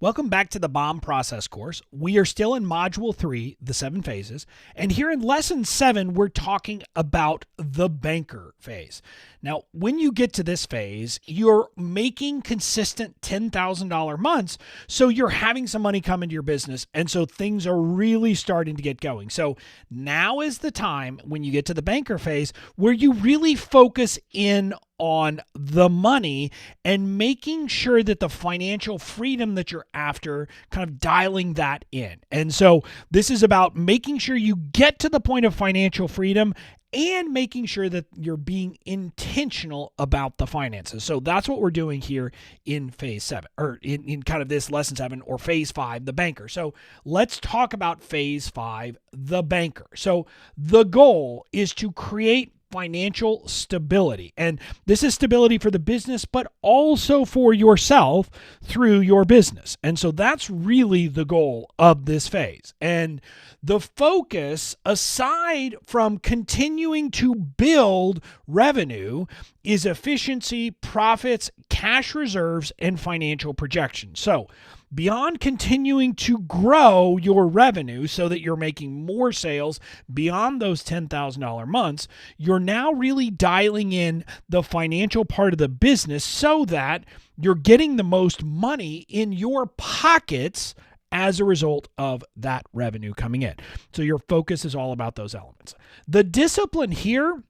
Welcome back to the BOM Process course. We are still in Module 3, the 7 phases, and here in Lesson 7, we're talking about the banker phase. Now, when you get to this phase, you're making consistent $10,000 months, so you're having some money come into your business, and so things are really starting to get going. So now is the time when you get to the banker phase where you really focus in on the money and making sure that the financial freedom that you're after, kind of dialing that in. And so this is about making sure you get to the point of financial freedom and making sure that you're being intentional about the finances. So that's what we're doing here in phase 7, or in kind of this lesson 7 or phase 5, the banker. So let's talk about phase 5, the banker. So the goal is to create financial stability. And this is stability for the business, but also for yourself through your business. And so that's really the goal of this phase. And the focus, aside from continuing to build revenue, is efficiency, profits, cash reserves, and financial projections. So beyond continuing to grow your revenue so that you're making more sales beyond those $10,000 months, you're now really dialing in the financial part of the business so that you're getting the most money in your pockets as a result of that revenue coming in. So your focus is all about those elements. The discipline here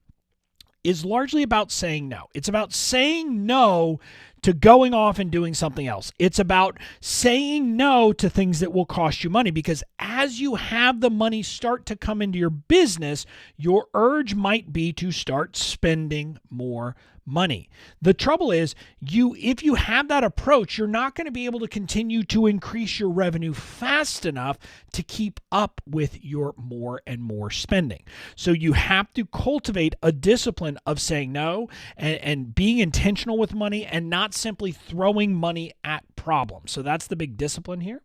is largely about saying no. It's about saying no to going off and doing something else. It's about saying no to things that will cost you money, because as you have the money start to come into your business, your urge might be to start spending more money. The trouble is, if you have that approach, you're not going to be able to continue to increase your revenue fast enough to keep up with your more and more spending. So you have to cultivate a discipline of saying no and being intentional with money and not simply throwing money at problems. So that's the big discipline here.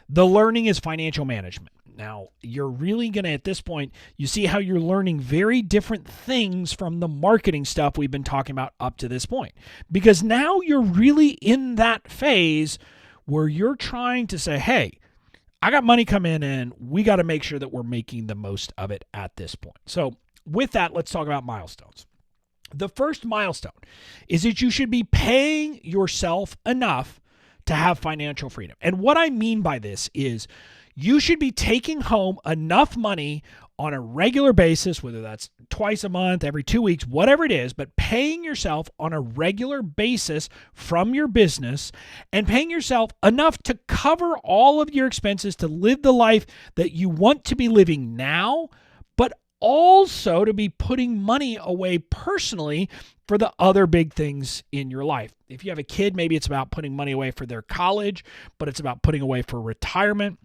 The learning is financial management. Now, you're really going to, at this point, you see how you're learning very different things from the marketing stuff we've been talking about up to this point. Because now you're really in that phase where you're trying to say, hey, I got money coming in and we got to make sure that we're making the most of it at this point. So with that, let's talk about milestones. The first milestone is that you should be paying yourself enough to have financial freedom. And what I mean by this is you should be taking home enough money on a regular basis, whether that's twice a month, every 2 weeks, whatever it is, but paying yourself on a regular basis from your business and paying yourself enough to cover all of your expenses to live the life that you want to be living now, but also to be putting money away personally for the other big things in your life. If you have a kid, maybe it's about putting money away for their college, but it's about putting away for retirement.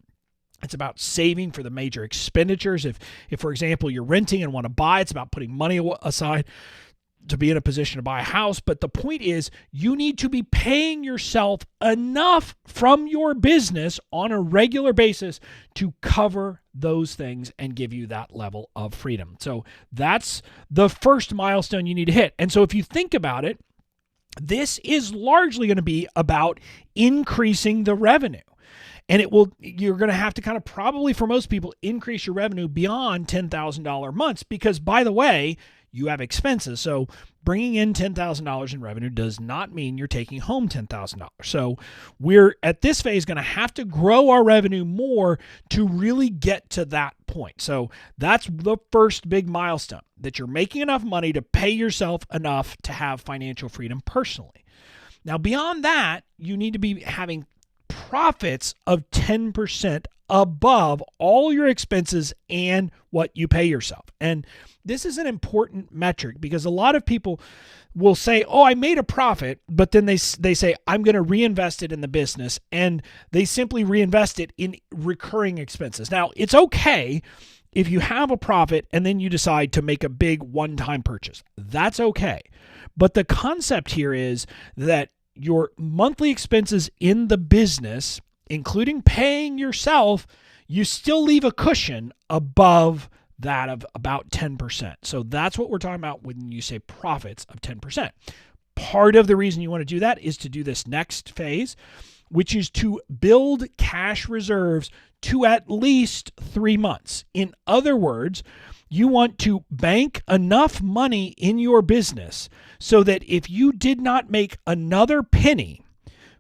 It's about saving for the major expenditures. If for example, you're renting and want to buy, it's about putting money aside to be in a position to buy a house. But the point is, you need to be paying yourself enough from your business on a regular basis to cover those things and give you that level of freedom. So that's the first milestone you need to hit. And so if you think about it, this is largely going to be about increasing the revenue. And you're going to have to kind of probably, for most people, increase your revenue beyond $10,000 months because, by the way, you have expenses. So bringing in $10,000 in revenue does not mean you're taking home $10,000. So we're at this phase going to have to grow our revenue more to really get to that point. So that's the first big milestone, that you're making enough money to pay yourself enough to have financial freedom personally. Now, beyond that, you need to be having profits of 10% above all your expenses and what you pay yourself. And this is an important metric because a lot of people will say, oh, I made a profit, but then they say, I'm going to reinvest it in the business, and they simply reinvest it in recurring expenses. Now, it's okay if you have a profit and then you decide to make a big one-time purchase. That's okay. But the concept here is that your monthly expenses in the business, including paying yourself, you still leave a cushion above that of about 10%. So that's what we're talking about when you say profits of 10%. Part of the reason you want to do that is to do this next phase, which is to build cash reserves to at least 3 months. In other words, you want to bank enough money in your business so that if you did not make another penny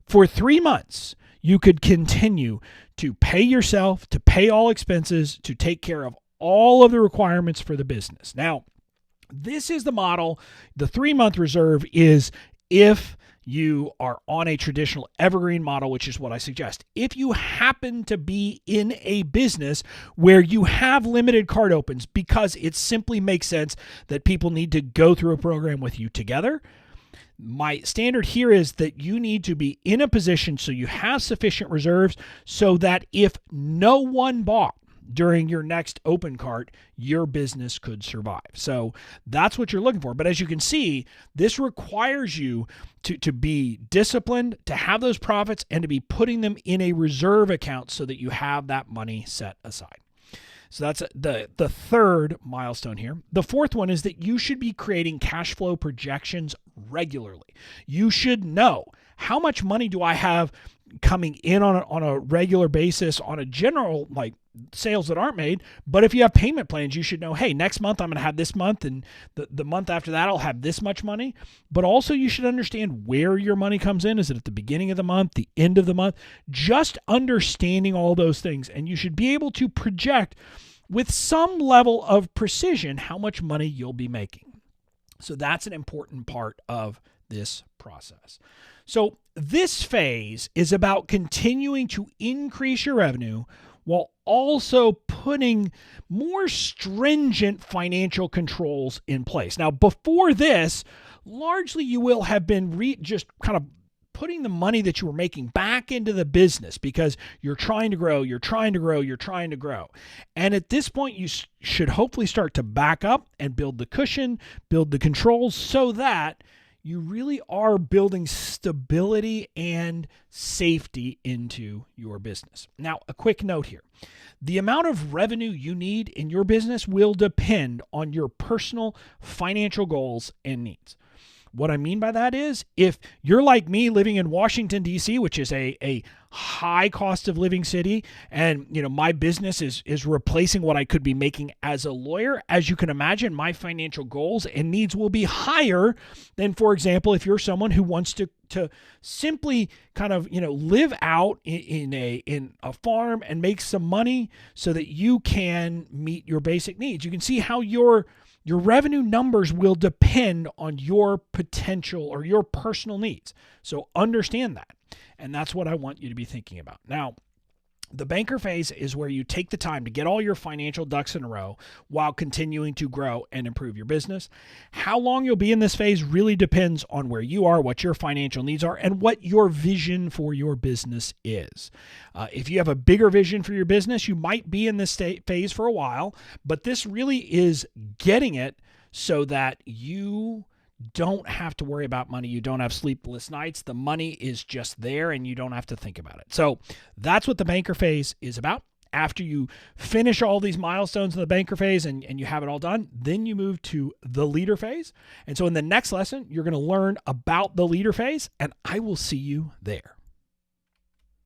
for 3 months, you could continue to pay yourself, to pay all expenses, to take care of all of the requirements for the business. Now, this is the model. The 3-month reserve is if you are on a traditional evergreen model, which is what I suggest. If you happen to be in a business where you have limited card opens because it simply makes sense that people need to go through a program with you together, my standard here is that you need to be in a position so you have sufficient reserves so that if no one bought during your next open cart, your business could survive. So that's what you're looking for. But as you can see, this requires you to be disciplined, to have those profits, and to be putting them in a reserve account so that you have that money set aside. So that's the third milestone here. The fourth one is that you should be creating cash flow projections regularly. You should know, how much money do I have coming in on a regular basis on a general, like, sales that aren't made. But if you have payment plans, you should know, hey, next month I'm going to have this month, and the month after that I'll have this much money. But also you should understand where your money comes in. Is it at the beginning of the month, the end of the month? Just understanding all those things, and you should be able to project with some level of precision how much money you'll be making. So that's an important part of this process. So this phase is about continuing to increase your revenue while also putting more stringent financial controls in place. Now, before this, largely you will have been just kind of putting the money that you were making back into the business because you're trying to grow, you're trying to grow, you're trying to grow. And at this point, you should hopefully start to back up and build the cushion, build the controls so that you really are building stability and safety into your business. Now, a quick note here. The amount of revenue you need in your business will depend on your personal financial goals and needs. What I mean by that is, if you're like me living in Washington, D.C., which is a high cost of living city, and my business is replacing what I could be making as a lawyer, as you can imagine, my financial goals and needs will be higher than, for example, if you're someone who wants to simply kind of live out in a farm and make some money so that you can meet your basic needs. You can see how your revenue numbers will depend on your potential or your personal needs. So understand that. And that's what I want you to be thinking about. Now, the banker phase is where you take the time to get all your financial ducks in a row while continuing to grow and improve your business. How long you'll be in this phase really depends on where you are, what your financial needs are, and what your vision for your business is. If you have a bigger vision for your business, you might be in this phase for a while, but this really is getting it so that you don't have to worry about money. You don't have sleepless nights. The money is just there and you don't have to think about it. So that's what the banker phase is about. After you finish all these milestones in the banker phase and you have it all done, then you move to the leader phase. And so in the next lesson, you're going to learn about the leader phase, and I will see you there.